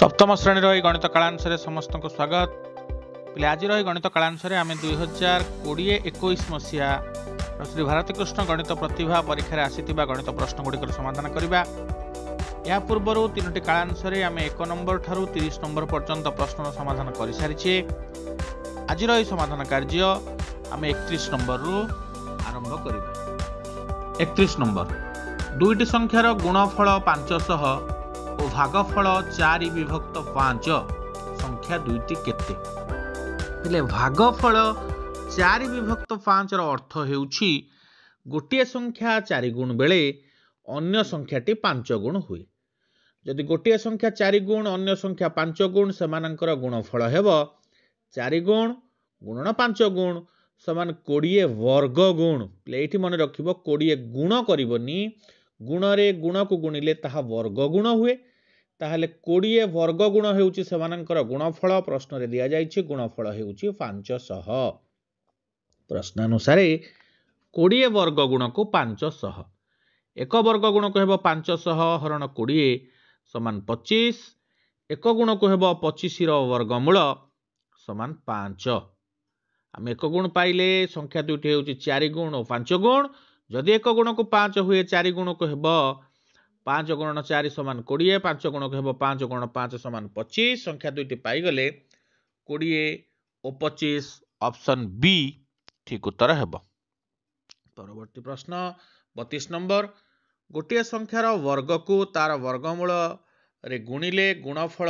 सप्तम श्रेणी रही गणित कालांश समस्त को स्वागत पिले आज रही गणित कालांश आम 2020-21 मसीहा श्री भारती कृष्ण गणित प्रतिभा परीक्षा आसीथिबा गणित प्रश्न गुड़िकर समाधान करबा। या पूर्वर 3टी कालांश आम 1 नंबर ठारू 30 नंबर पर्यंत प्रश्न समाधान कर सारी। आज रही समाधान कार्य आम 31 नंबर रु आरंभ करबा। 31 नंबर दुईटी संख्यार गुणफल 500 और भागफल 4/5 संख्या दुईटी केते हेले भागफल 4/5 अर्थ हेउछि गोटे संख्या 4 गुण बेले अन्य संख्याटी 5 गुण हुए। जदि गोटे संख्या 4 गुण अन्य संख्या 5 गुण सेमानंकर गुणफल हेबो 4 गुण गुणन 5 गुण समान 20 वर्ग गुण। एठी मन रखिबो 20 गुण करिवनी गुणरे गुण को गुणिले ताहा वर्ग गुण हुए। ताहले 20 वर्ग गुण हेउछि सेमानंकर गुणफल। प्रश्न रे दिया जाइछि गुणफल हेउछि 500। प्रश्नानुसार 20 वर्ग गुण को 500 एक वर्ग गुण को हेबो 500 हरण 20 समान 25 एक गुण को हेबो 25 रो वर्गमूल समान 5। आम एक गुण पाइले संख्या दुईटी हेउछि 4 गुण और 5 गुण। जदि एक गुण को 5 हुए 4 गुण को हेबो 5 गुणन 4 समान 20 5 गुण को हेबो 5 गुणन 5 समान 25। संख्या दुईटी पाई गले 20 और 25 ऑप्शन बी ठीक उत्तर हेबो। परवर्ती प्रश्न 32 नंबर गोटे संख्यार वर्ग को तार वर्गमूल रे गुणिले गुणफल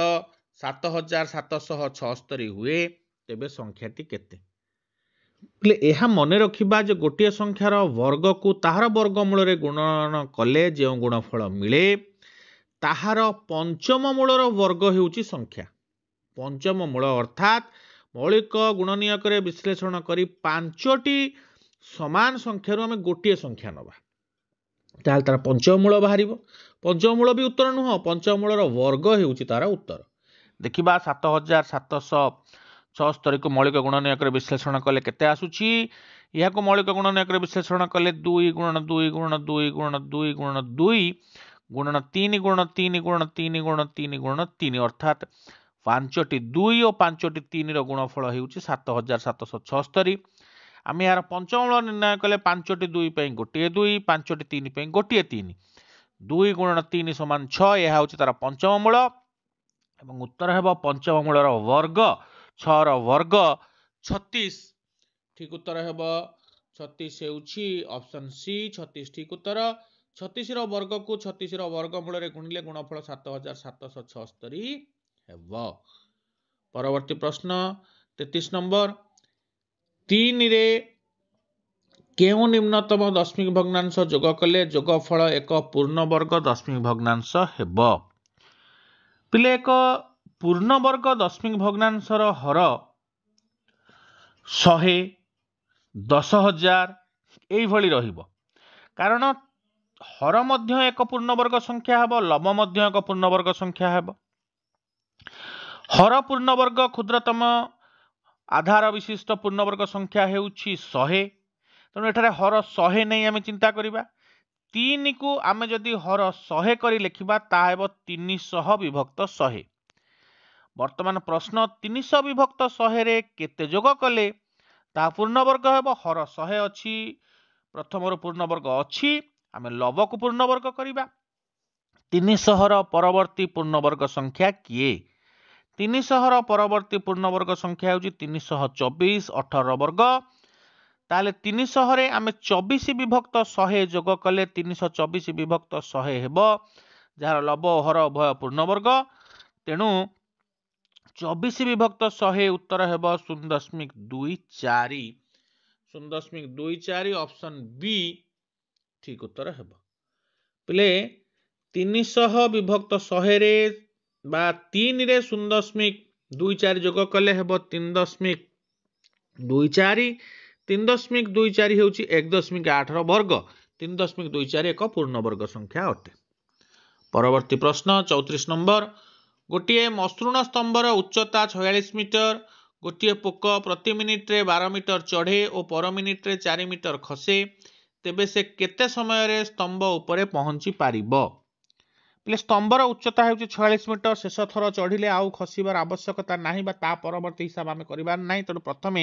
7776 हुए तेबे संख्याटी केते। यह मन रखिबा जे गोटे संख्यार वर्ग को ताहार वर्गमूल रे गुणन कले जो गुणफल मिले ताहार पंचम मूलर वर्ग हेउछि संख्या। पंचम मूल अर्थात मौलिक गुणनीयक रे विश्लेषण करी 5टी समान संख्यार आम गोटे संख्या नबा ताल तार पंचम मूल बाहरिबो। पंचम मूल भी उत्तर नुह पंचम मूलर वर्ग हेउछि तार उत्तर। देखिबा 7776 को मौलिक गुणनीयक रे विश्लेषण कले केते आसुछि। यह को मौलिक गुणनीयक रे विश्लेषण कले 2 गुणन 2 गुणन 2 गुणन 2 गुणन 2 गुणन 3 गुणन 3 गुणन 3 गुणन 3 गुणन 3 अर्थात 5टी 2 और 5टी 3 रो गुणफल हेउछि 7776। आम यार पंचम मूल निर्णय कले 5टी 2 पई गोटे 2 5टी 3 पई गोटे 3 2 गुणन 3 समान 6 यह हेउछि तार पंचम मूल एवं उत्तर हेबो पंचम मूलर वर्ग 6 रो वर्ग 36 ठीक उत्तर हेबो 36 हेउछि ऑप्शन सी 36 ठीक उत्तर। 36 रो वर्ग को 36 रो वर्गमूल रे गुणिले गुणफल 7776 हेबो। परवर्ती प्रश्न 33 नंबर 3 रे केउ निम्नतम दशमिक भग्नांश जोग कले जोगफल एक पूर्ण वर्ग दशमिक भग्नांश हेबो। पिले एक पूर्ण वर्ग दशमिक भग्नांशर हर 100 10,000 एई भली रहिबो कारण हर मध्य एक पूर्ण वर्ग संख्या हेबो लम मध्य एक पूर्ण वर्ग संख्या हेबो। हर पूर्ण वर्ग क्षुद्रतम आधार विशिष्ट पूर्ण वर्ग संख्या हेउछि 100 तेणु एठारे हर 100 नहीं आम चिंता करिबा। 3 को आम जदि हर 100 करी लिखिबा ता हेबो 300 विभक्त 100। वर्तमान प्रश्न 300 विभक्त 100 रे केते जोग कले ता पूर्ण वर्ग हेबो। हर 100 अछि प्रथम रो पूर्ण वर्ग अछि आम लव को पूर्ण वर्ग करिबा। 300 रो परवर्ती पूर्ण वर्ग संख्या किए 300 रो परवर्ती पूर्ण वर्ग संख्या होछि 324 18 वर्ग। ताले 300 रे आम 24 विभक्त 100 जोग कले 324 विभक्त 100 हेबो जार लव हर उभय पूर्ण वर्ग तेणु 24 विभक्त 100 उत्तर हेबो 0.24 0.24 ऑप्शन बी ठीक उत्तर हेबो। पिले 300 विभक्त 100 रे बा 3 रे 0.24 जोग कले हेबो 3.24 3.24 हेउछि 1.8 रो वर्ग 3.24 एक पूर्ण वर्ग संख्या अटे। परवर्ती प्रश्न 34 नंबर गोटे मसृण स्तंभर उच्चता 46 मीटर गोटे पोक प्रति मिनिट रे 12 मीटर चढ़े और पर मिनिट रे 4 मीटर खसे तेबे से केते समय रे स्तंभ उपरे पहुंची पारिबो। ପିଲେ ସ୍ତମ୍ଭର ଉଚ୍ଚତା ହେଉଛି 46 ମିଟର। ଶେଷ ଥର ଚଢ଼ିଲେ ଆଉ ଖସିବାର ଆବଶ୍ୟକତା ନାହିଁ ବା ତା ପରବର୍ତ୍ତୀ ହିସାବ ଆମେ କରିବାର ନାହିଁ। ତେଣୁ ପ୍ରଥମେ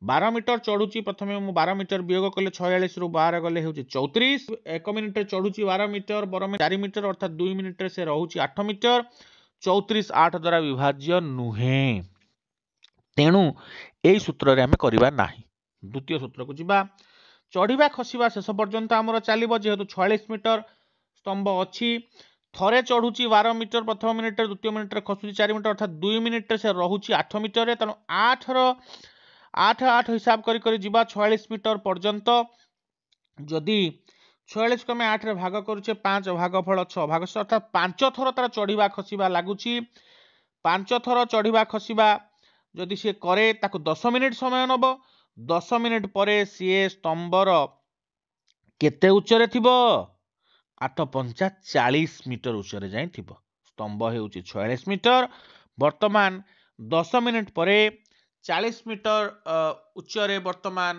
12 ମିଟର ଚଢ଼ୁଛି, ପ୍ରଥମେ ମୁଁ 12 ମିଟର ବିୟୋଗ କଲେ 46 ରୁ 12 ଗଲେ ହେଉଛି 34। 1 ମିନିଟରେ ଚଢ଼ୁଛି 12 ମିଟର, 4 ମିଟର ଅର୍ଥାତ 2 ମିନିଟରେ ସେ ରହୁଛି 8 ମିଟର। 34 8 ଦ୍ୱାରା ବିଭାଜ୍ୟ ନୁହେଁ, ତେଣୁ ଏଇ ସୂତ୍ରରେ ଆମେ କରିବା ନାହିଁ। ଦ୍ୱିତୀୟ ସୂତ୍ରକୁ ଯିବା। ଚଢ଼ିବା ଖସିବା ଶେଷ ପର୍ଯ୍ୟନ୍ତ ଆମର ଚାଲିବ। ଯେହେତୁ 46 ମିଟର ସ୍ତମ୍ଭ ଅଛି, ଥରେ ଚଢ଼ୁଛି 12 ମିଟର ପ୍ରଥମ ମିନିଟରେ, ଦ୍ୱିତୀୟ ମିନିଟରେ ଖସୁଛି 4 ମିଟର ଅର୍ଥାତ 2 ମିନିଟରେ ସେ ରହୁଛି 8 ମିଟରରେ। ତେଣୁ 8 ହିସାବ କରି ଯିବା 46 ମିଟର ପର୍ଯ୍ୟନ୍ତ। ଯଦି 46 କୁ ଆମେ 8 ରେ ଭାଗ କରୁଛେ, 5 ଭାଗଫଳ 6 ଭାଗ ଅର୍ଥାତ 5 ଥର ତାର ଚଢ଼ିବା ଖସିବା ଲାଗୁଛି। 5 ଥର ଚଢ଼ିବା ଖସିବା ଯଦି ସିଏ କରେ, ତାକୁ 10 ମିନିଟ ସମୟ ନେବ। 10 ମିନିଟ ପରେ ସିଏ ସ୍ତମ୍ଭର କେତେ ଉଚ୍ଚରେ ଥିବ? 8 ପଞ୍ଚା 40 ମିଟର ଉଚ୍ଚରେ ଯାଇ ଥିବ। ସ୍ତମ୍ଭ ହେଉଛି 46 ମିଟର, ବର୍ତ୍ତମାନ 10 ମିନିଟ ପରେ 40 ମିଟର ଉଚ୍ଚରେ ବର୍ତ୍ତମାନ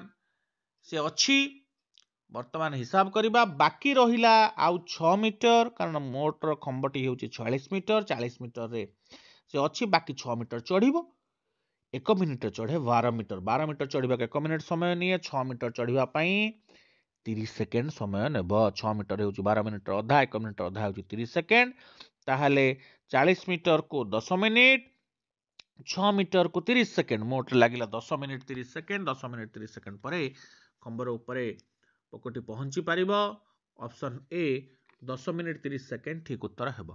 ସେ ଅଛି। ବର୍ତ୍ତମାନ ହିସାବ କରିବା, ବାକି ରହିଲା ଆଉ 6 ମିଟର, କାରଣ ମୋଟର ଖମ୍ବଟି ହେଉଛି 46 ମିଟର, 40 ମିଟରରେ ସେ ଅଛି, ବାକି 6 ମିଟର ଚଢ଼ିବ। 1 ମିନିଟରେ ଚଢ଼େ 12 ମିଟର। 12 ମିଟର ଚଢ଼ିବାକୁ 1 ମିନିଟ ସମୟ ନିଏ। 6 ମିଟର ଚଢ଼ିବା ପାଇଁ 30 ସେକେଣ୍ଡ ସମୟ ନେବ। 6 ମିଟର ହେଉଛି 12 ମିନିଟର ଅଧା, 1 ମିନିଟର ଅଧା ହେଉଛି 30 ସେକେଣ୍ଡ। ତାହେଲେ 40 ମିଟରକୁ 10 ମିନିଟ, 6 ମିଟରକୁ 30 ସେକେଣ୍ଡ, ମୋଟରେ ଲାଗିଲା 10 ମିନିଟ 30 ସେକେଣ୍ଡ। 10 ମିନିଟ 30 ସେକେଣ୍ଡ ପରେ ଖମ୍ବର ଉପରେ ପୋକଟି ପହଞ୍ଚି ପାରିବ। ଅପସନ୍ ଏ 10 ମିନିଟ 30 ସେକେଣ୍ଡ ଠିକ ଉତ୍ତର ହେବ।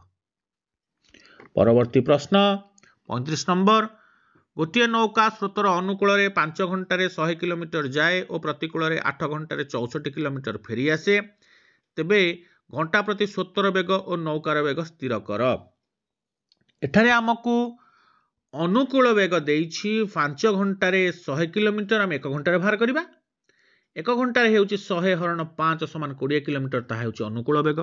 ପରବର୍ତ୍ତୀ ପ୍ରଶ୍ନ 35 ନମ୍ବର। ଗୋଟିଏ ନୌକା ସ୍ରୋତର ଅନୁକୂଳରେ 5 ଘଣ୍ଟାରେ 100 କିଲୋମିଟର ଯାଏ ଓ ପ୍ରତିକୂଳରେ 8 ଘଣ୍ଟାରେ 64 କିଲୋମିଟର ଫେରି ଆସେ, ତେବେ ଘଣ୍ଟା ପ୍ରତି ସ୍ରୋତର ବେଗ ଓ ନୌକାର ବେଗ ସ୍ଥିର କର। ଏଠାରେ ଆମକୁ ଅନୁକୂଳ ବେଗ ଦେଇଛି 5 ଘଣ୍ଟାରେ 100 କିଲୋମିଟର, ଆମେ 1 ଘଣ୍ଟାରେ ବାହାର କରିବା। 1 ଘଣ୍ଟାରେ ହେଉଛି 100 ହରଣ 5 ସମାନ 20 କିଲୋମିଟର, ତାହା ହେଉଛି ଅନୁକୂଳ ବେଗ।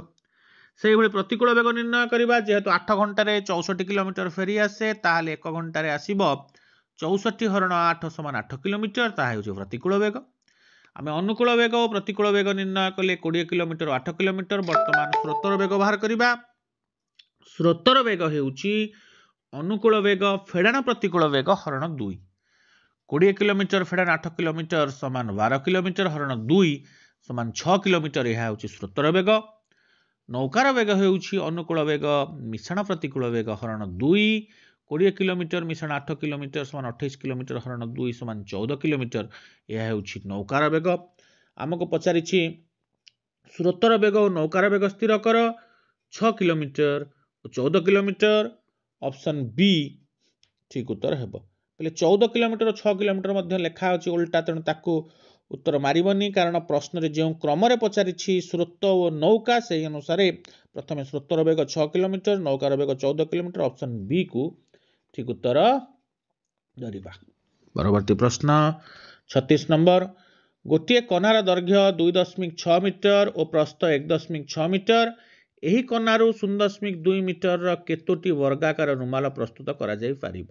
ସେଇଭଳି ପ୍ରତିକୂଳ ବେଗ ନିର୍ଣ୍ଣୟ କରିବା। ଯେହେତୁ 8 ଘଣ୍ଟାରେ 64 କିଲୋମିଟର ଫେରି ଆସେ, ତାହେଲେ 1 ଘଣ୍ଟାରେ ଆସିବ 64 ହରଣ 8 ସମାନ 8 କିଲୋମିଟର, ତାହା ହେଉଛି ପ୍ରତିକୂଳ ବେଗ। ଆମେ ଅନୁକୂଳ ବେଗ ଓ ପ୍ରତିକୂଳ ବେଗ ନିର୍ଣ୍ଣୟ କଲେ 20 କିଲୋମିଟର 8 କିଲୋମିଟର। ବର୍ତ୍ତମାନ ସ୍ରୋତର ବେଗ ବାହାର କରିବା। ସ୍ରୋତର ବେଗ ହେଉଛି ଅନୁକୂଳ ବେଗ ଫେଡ଼ାଣ ପ୍ରତିକୂଳ ବେଗ ହରଣ 2। 20 କିଲୋମିଟର ଫେଡ଼ାଣ 8 କିଲୋମିଟର ସମାନ 12 କିଲୋମିଟର ହରଣ 2 ସମାନ 6 କିଲୋମିଟର, ଏହା ହେଉଛି ସ୍ରୋତର ବେଗ। ନୌକାର ବେଗ ହେଉଛି ଅନୁକୂଳ ବେଗ ମିଶାଣ ପ୍ରତିକୂଳ ବେଗ ହରଣ 2। 20 କିଲୋମିଟର ମିଶାଣ 8 କିଲୋମିଟର ସମାନ 28 କିଲୋମିଟର ହରଣ 2 ସମାନ 14 କିଲୋମିଟର, ଏହା ହେଉଛି ନୌକାର ବେଗ। ଆମକୁ ପଚାରିଛି ସ୍ରୋତର ବେଗ ଓ ନୌକାର ବେଗ ସ୍ଥିର କର। 6 କିଲୋମିଟର ଓ 14 କିଲୋମିଟର, ଅପସନ୍ ବି ଠିକ ଉତ୍ତର ହେବ। ହେଲେ 14 କିଲୋମିଟର 6 କିଲୋମିଟର ମଧ୍ୟ ଲେଖା ଅଛି ଓଲଟା, ତେଣୁ ତାକୁ ଉତ୍ତର ମାରିବନି, କାରଣ ପ୍ରଶ୍ନରେ ଯେଉଁ କ୍ରମରେ ପଚାରିଛି ସ୍ରୋତ ଓ ନୌକା, ସେହି ଅନୁସାରେ ପ୍ରଥମେ ସ୍ରୋତର ବେଗ 6 କିଲୋମିଟର, ନୌକାର ବେଗ 14 କିଲୋମିଟର, ଅପସନ୍ ବି କୁ ଠିକ ଉତ୍ତର ଧରିବା। ପରବର୍ତ୍ତୀ ପ୍ରଶ୍ନ 36 ନମ୍ବର। ଗୋଟିଏ କନାର ଦୈର୍ଘ୍ୟ 2.6 ମିଟର ଓ ପ୍ରସ୍ଥ 1.6 ମିଟର। ଏହି କନାରୁ 0.2 ମିଟରର କେତୋଟି ବର୍ଗାକାର ରୁମାଲ ପ୍ରସ୍ତୁତ କରାଯାଇପାରିବ?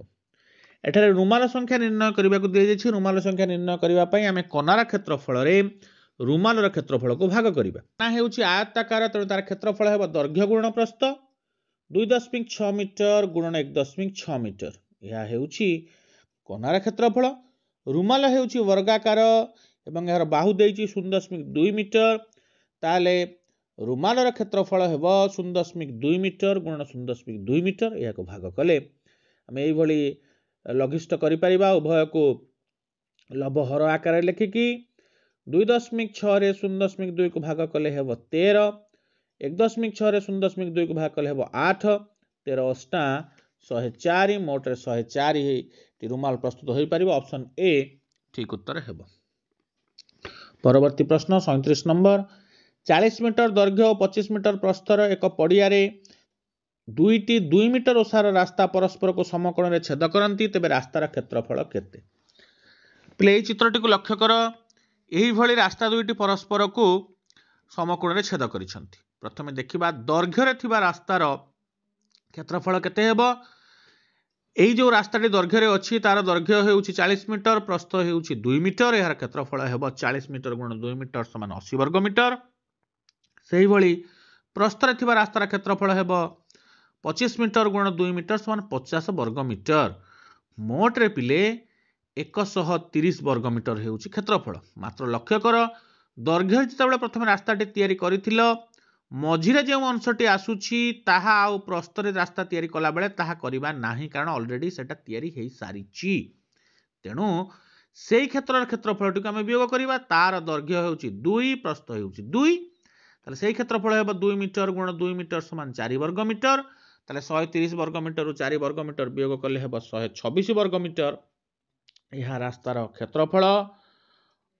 ଏଠାରେ ରୁମାଲ ସଂଖ୍ୟା ନିର୍ଣ୍ଣୟ କରିବାକୁ ଦିଆଯାଇଛି। ରୁମାଲ ସଂଖ୍ୟା ନିର୍ଣ୍ଣୟ କରିବା ପାଇଁ ଆମେ କନାର କ୍ଷେତ୍ରଫଳରେ ରୁମାଲର କ୍ଷେତ୍ରଫଳକୁ ଭାଗ କରିବା। କନା ହେଉଛି ଆୟତାକାର, ତେଣୁ ତାର କ୍ଷେତ୍ରଫଳ ହେବ ଦୈର୍ଘ୍ୟ ଗୁଣନ ପ୍ରସ୍ଥ 2.6 ମିଟର ଗୁଣନ 1.6 ମିଟର, ଏହା ହେଉଛି କନାର କ୍ଷେତ୍ରଫଳ। ରୁମାଲ ହେଉଛି ବର୍ଗାକାର ଏବଂ ଏହାର ବାହୁ ଦେଇଛି 0.2 ମିଟର, ତାହେଲେ ରୁମାଲର କ୍ଷେତ୍ରଫଳ ହେବ 0.2 ମିଟର ଗୁଣନ 0.2 ମିଟର। ଏହାକୁ ଭାଗ କଲେ ଆମେ ଏଇଭଳି ଲଘିଷ୍ଠ କରିପାରିବା। ଉଭୟକୁ ଲବ ହର ଆକାରରେ ଲେଖିକି 2.6 ରେ 0.2 କୁ ଭାଗ କଲେ ହେବ 13, 1.6 ରେ 0.2 କୁ ଭାଗ କଲେ ହେବ 8, 13 ଅଷ୍ଟା 104, ମୋଟରେ 104ଟି ରୁମାଲ ପ୍ରସ୍ତୁତ ହୋଇପାରିବ। ଅପସନ୍ ଏ ଠିକ ଉତ୍ତର ହେବ। ପରବର୍ତ୍ତୀ ପ୍ରଶ୍ନ 37 ନମ୍ବର। 40 ମିଟର ଦୈର୍ଘ୍ୟ ଓ 25 ମିଟର ପ୍ରସ୍ଥର ଏକ ପଡ଼ିଆରେ ଦୁଇଟି 2 ମିଟର ଓସାର ରାସ୍ତା ପରସ୍ପରକୁ ସମକୋଣରେ ଛେଦ କରନ୍ତି, ତେବେ ରାସ୍ତାର କ୍ଷେତ୍ରଫଳ କେତେ? ପିଲେ ଏହି ଚିତ୍ରଟିକୁ ଲକ୍ଷ୍ୟ କର। ଏହିଭଳି ରାସ୍ତା ଦୁଇଟି ପରସ୍ପରକୁ ସମକୋଣରେ ଛେଦ କରିଛନ୍ତି। ପ୍ରଥମେ ଦେଖିବା ଦୈର୍ଘ୍ୟରେ ଥିବା ରାସ୍ତାର କ୍ଷେତ୍ରଫଳ କେତେ ହେବ। এই যে রাস্তাটি দৈর্ঘ্যে অছি তার দৈর্ঘ্য ହେଉଛି 40 মিটর, প্রস্থ ହେଉଛି 2 মিটর, এর ক্ষেত্রফল ହେବ 40 মিটর গুণ 2 মিটর সমান 80 বর্গ মিটর। সেইভাবে प्रस्थ रे रास्तार क्षेत्रफल हेब 25 मीटर गुण 2 मीटर समान 50 वर्ग मीटर। मोट रे पिले 130 वर्ग मीटर हेउची क्षेत्रफल। मात्र लक्ष्य कर दैर्घ्य जितेबाला प्रथम रास्ताटी तैयारी करिथिल मझिरे जो अंशटी आसुची ताहा आउ प्रस्तरे रास्ता तैयारी कला बेले ताहा करिबा नाही कारण ऑलरेडी सेटा तैयारी हेई सारिची। तेणु सेई क्षेत्रर क्षेत्रफलटी को आमे वियोग करिबा तार दैर्घ्य हेउची 2 प्रस्थ हेउची 2 ताले सेई क्षेत्रफल हेबो 2 मीटर गुण 2 मीटर समान 4 वर्ग मीटर। ताले 130 वर्ग मीटर रु 4 वर्ग मीटर वियोग कले हेबो 126 वर्ग मीटर। यह रास्तार क्षेत्रफल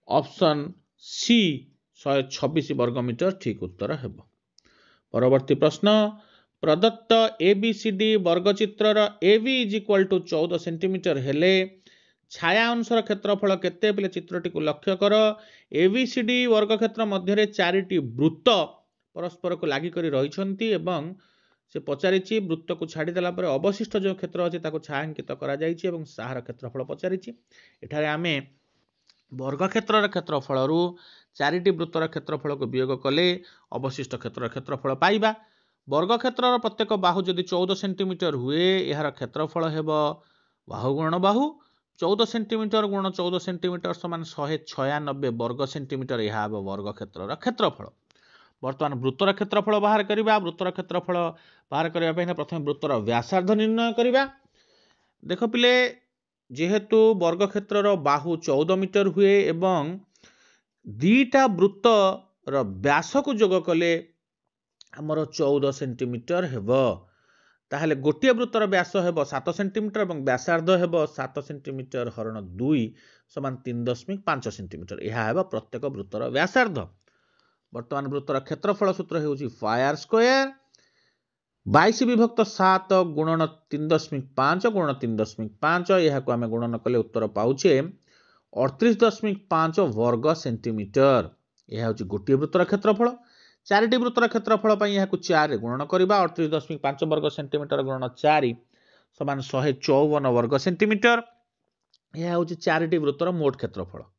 ऑप्शन सी 126 वर्ग मीटर ठीक उत्तर हेबो। परवर्ती प्रश्न प्रदत्त एबीसीडी वर्गचित्रर AB is equal to 14 centimetre हेले छाया अंशर क्षेत्रफल केते पिले चित्रटी को लक्ष्य कर। एबीसीडी वर्ग क्षेत्र मध्य चारिटी वृत्त परस्पर को लागि करी रहिछंती एवं से पचारिछि वृत्त को छाड़ी देला पर अवशिष्ट जो क्षेत्र अछि ताको छायांकित करा जाइछि एवं साहार क्षेत्रफल पचारिछि। एठारे आमे वर्ग क्षेत्रर क्षेत्रफल रु चारिटी वृत्तर क्षेत्रफल को वियोग कले अवशिष्ट क्षेत्रर क्षेत्रफल पाइबा। वर्ग क्षेत्रर प्रत्येक बाहु यदि 14 सेंटीमीटर हुए यार क्षेत्रफल हेबो बाहु गुण बाहु 14 सेंटीमीटर गुण 14 सेंटीमीटर समान 196 वर्ग सेंटीमीटर यह हेबो वर्ग क्षेत्रर क्षेत्रफल। वर्तमान वृत्तर क्षेत्रफल बाहर करिबा। वृत्तर क्षेत्रफल बाहर करिबा पय प्रथम वृत्तर व्यासार्ध निर्णय करिबा। देखो पिले जेहेतु वर्ग क्षेत्रर बाहु 14 मीटर हुए एवं दीटा वृत्तर व्यास को जोग कले हमर 14 सेंटीमीटर हेबो ताहले गोटे वृत्तर व्यास हेबो 7 सेंटीमीटर एवं व्यासार्ध हेबो 7 सेंटीमीटर हरण 2 समान 3.5 सेंटीमीटर यह हेबो प्रत्येक वृत्तर व्यासार्ध। वर्तमान वृत्तर क्षेत्रफल सूत्र हेउची पाई स्क्वायर 22 विभक्त 7 गुणन 3.5 गुणन 3.5 यह को आमे गुणन कले उत्तर पाउछे 38.5 वर्ग सेंटीमीटर। यह होची गोटे वृत्तर क्षेत्रफल। चारिटी वृत्तर क्षेत्रफल पई यह को 4 रे गुणन करिबा 38.5 वर्ग सेंटीमीटर गुणन 4 समान 154 वर्ग सेंटीमीटर। यह होची चारिटी वृत्तर मोट क्षेत्रफल।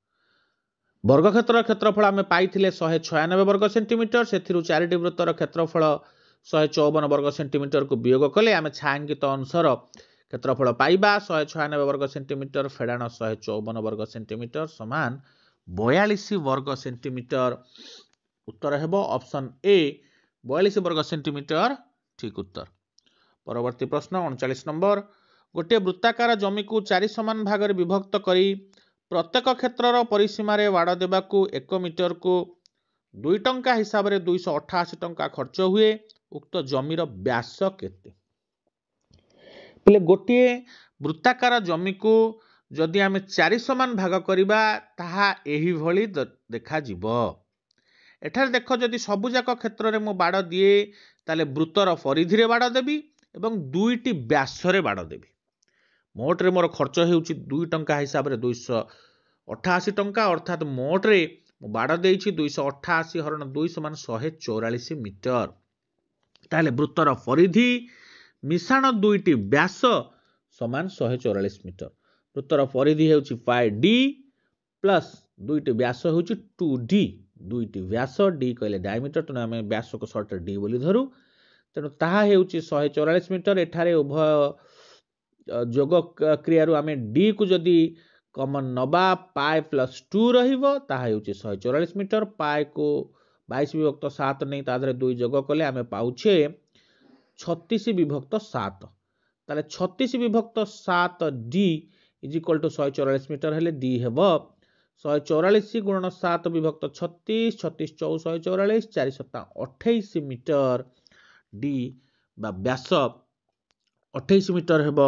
वर्ग क्षेत्र क्षेत्रफल आमे पाइथिले 196 वर्ग सेंटीमीटर सेथिरु चारिटी वृत्तर क्षेत्रफल 154 वर्ग सेंटीमीटर को वियोग कले आमे छायांकित अंशर क्षेत्रफल पाइबा 196 वर्ग सेंटीमीटर फेडाण 154 वर्ग सेंटीमीटर समान 42 वर्ग सेंटीमीटर। उत्तर हेबो ऑप्शन ए 42 वर्ग सेंटीमीटर ठीक उत्तर। परवर्ती प्रश्न 39 नंबर गोटे वृत्ताकार जमी को 4 समान भाग में विभक्त करी प्रत्येक क्षेत्रर परिसीमार बाड़ देवाकू 1 मीटर को 2 टंका हिसाब से 288 टंका खर्च हुए उक्त जमीर व्यास केते। पहले गोटे वृत्ताकार जमी को जदि आमे 4 समान भाग करिबा ताहा एही भली देखा जिवो। एठार देख जदि सबुजाक क्षेत्र में मो बाड़ दिए ताले वृत्तर परिधि रे बाड़ देबी एवं 2टी व्यास रे बाड़ देबी। मोट रे मोर खर्च हेउची 2 टंका हिसाब से 288 टंका अर्थात मोट रे बाड़ देइछि 288 हरण 2 समान 144 मीटर। ताले वृत्तर परिधि मिश्रण 2टी व्यास समान 144 मीटर। वृत्तर परिधि हेउची पाई डी प्लस 2टी व्यास हेउची 2d 2टी व्यास d कहले डायमीटर तेणु आम व्यास को सर्ट d बोली धरू तेणु ताहा हेउची 144 मीटर। एठारे उभय जोग क्रिया आम d को जदि कमन नबा पाई प्लस 2 रहिबो ताहा हेउची 144 मीटर। पाई को 22 विभक्त 7 नहीं तादरे 2 जोग कले आम पाउछे 36 विभक्त 7 ताले 36 विभक्त 7 d is equal to 144 metre हेले d हेबो 144 गुणन 7 विभक्त 36 36 4 144 4 7 28 मीटर d बा व्यास 28 मीटर हेबो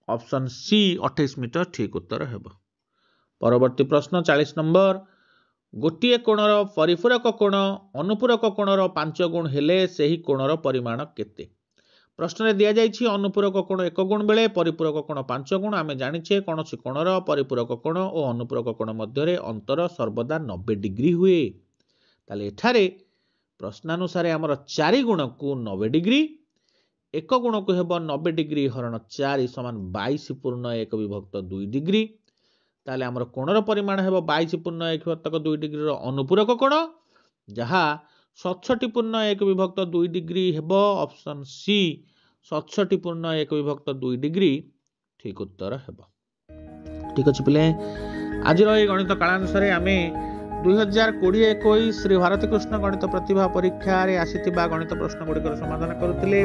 ऑप्शन सी 28 मीटर ठीक उत्तर हेबो। परवर्ती प्रश्न 40 नंबर गोटे कोणर परिपूरक कोण अनुपूरक कोणर 5 गुण हेले सेही कोणर परिमाण केते। प्रश्न रे दिया जाइछि अनुपूरक कोण 1 गुण बेले परिपूरक कोण 5 गुण। आमे जानिछे कोनोसी कोणर परिपूरक कोण और अनुपूरक कोण मध्य अंतर सर्वदा 90 डिग्री हुए। ताले एठारे प्रश्नानुसार आमर 4 गुण को 90 डिग्री 1 गुण को हेबो 90 डिग्री हरण 4 समान 22.1 विभक्त 2 डिग्री। ताले आमर कोणर परिमाण हेबो 22.1 विभक्त 2 डिग्री अनुपूरक कोण जहा 67 पूर्ण 1 विभक्त 2 डिग्री हेब ऑप्शन सी 67 पूर्ण 1 विभक्त 2 डिग्री ठीक उत्तर हेब। ठीक अच्छे पिले आज गणित कालांश आम 2020-21 श्री भारती कृष्ण गणित प्रतिभा परीक्षा रे आसीथिबा गणित प्रश्न गुड़िकर समाधान करुथिले।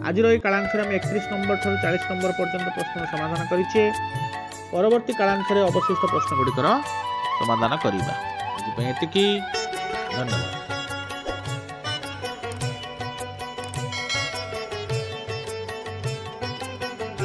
आज कालांश आम 31 नंबर ठार 40 नंबर पर्यंत प्रश्न समाधान करिछे। परवर्ती कालांश अवशिष्ट प्रश्न गुड़िकर समाधान करिबा। आज एतिकी धन्यवाद।